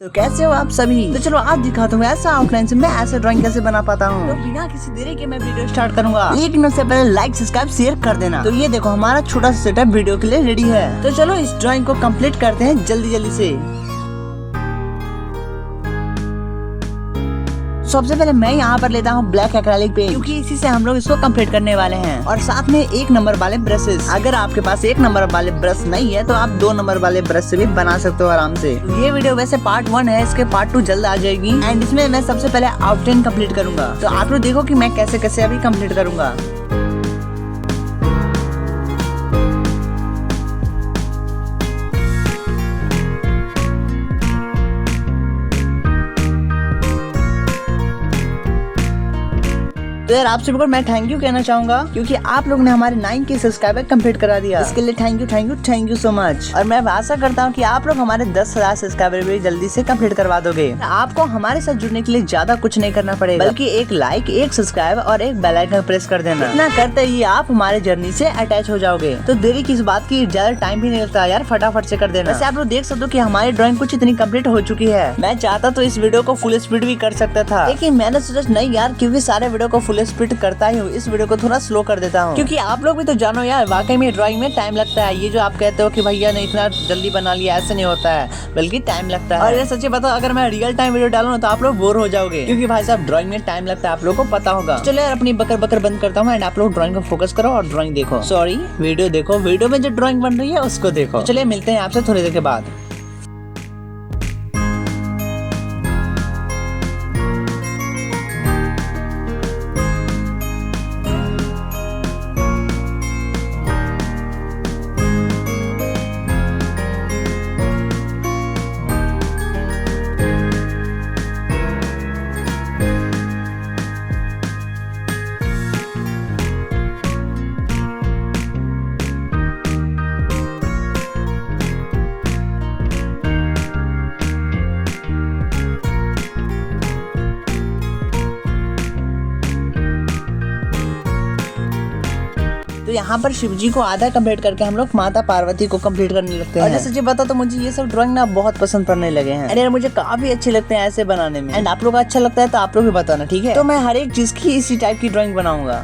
तो कैसे हो आप सभी। तो चलो आज दिखाता हूँ ऐसा आउटलाइन से मैं ऐसे ड्राइंग कैसे बना पाता हूँ। तो बिना किसी देरी के मैं वीडियो स्टार्ट करूंगा, लेकिन उससे पहले लाइक सब्सक्राइब शेयर कर देना। तो ये देखो हमारा छोटा सा सेटअप वीडियो के लिए रेडी है। तो चलो इस ड्राइंग को कंप्लीट करते हैं जल्दी जल्दी से। सबसे पहले मैं यहाँ पर लेता हूँ ब्लैक एक्रेलिक पेंट, क्योंकि इसी से हम लोग इसको कंप्लीट करने वाले हैं। और साथ में 1 नंबर वाले ब्रशेस। अगर आपके पास 1 नंबर वाले ब्रश नहीं है तो आप 2 नंबर वाले ब्रश से भी बना सकते हो आराम से। ये वीडियो वैसे पार्ट 1 है, इसके पार्ट 2 जल्द आ जाएगी। एंड इसमें मैं सबसे पहले आउटलाइन कंप्लीट करूंगा। तो आप लोग देखो कि मैं कैसे कैसे अभी कंप्लीट करूंगा। तो यार आप सभी को मैं थैंक यू कहना चाहूंगा, क्योंकि आप लोगों ने हमारे 9K सब्सक्राइबर कंप्लीट करा दिया। इसके लिए थैंक यू सो मच। और मैं आशा करता हूँ कि आप लोग हमारे 10,000 सब्सक्राइबर भी जल्दी से कंप्लीट करवा दोगे। आपको हमारे साथ जुड़ने के लिए ज्यादा कुछ नहीं करना पड़ेगा, बल्कि एक लाइक, एक सब्सक्राइब और एक बेल आइकन प्रेस कर देना। इतना करते ही आप हमारे जर्नी से अटैच हो जाओगे। तो देरी किस बात की, ज्यादा टाइम भी नहीं लगता यार, फटाफट से कर देना। वैसे आप लोग देख सकते हो कि हमारी ड्राइंग कुछ इतनी कंप्लीट हो चुकी है। मैं चाहता तो इस वीडियो को फुल स्पीड भी कर सकता था, लेकिन मैंने सोचा नहीं यार, क्योंकि सारे वीडियो को फुल स्पीड करता हूँ, इस वीडियो को थोड़ा स्लो कर देता हूँ। क्योंकि आप लोग भी तो जानो यार, वाकई में ड्राइंग में टाइम लगता है। ये जो आप कहते हो कि भैया ने इतना जल्दी बना लिया, ऐसे नहीं होता है, बल्कि टाइम लगता है। और ये सच्ची बताओ, अगर मैं रियल टाइम वीडियो डालूं तो आप लोग बोर हो जाओगे, क्योंकि भाई साहब ड्राइंग में टाइम लगता है, आप लोग को पता होगा। चलो यार अपनी बकर बकर बंद करता हूँ एंड आप लोग ड्राइंग को फोकस करो और ड्राइंग देखो, सॉरी वीडियो देखो। वीडियो में जो ड्राइंग बन रही है उसको देखो। चलिए मिलते हैं आपसे थोड़ी देर के बाद। तो यहाँ पर शिवजी को आधा कंप्लीट करके हम लोग माता पार्वती को कंप्लीट करने लगते हैं। और जैसे जी बता, तो मुझे ये सब ड्राइंग ना बहुत पसंद पड़ने लगे हैं। अरे मुझे काफी अच्छे लगते हैं ऐसे बनाने में। एंड आप लोग को अच्छा लगता है तो आप लोग भी बताना, ठीक है। तो मैं हर एक चीज की इसी टाइप की ड्राइंग बनाऊंगा।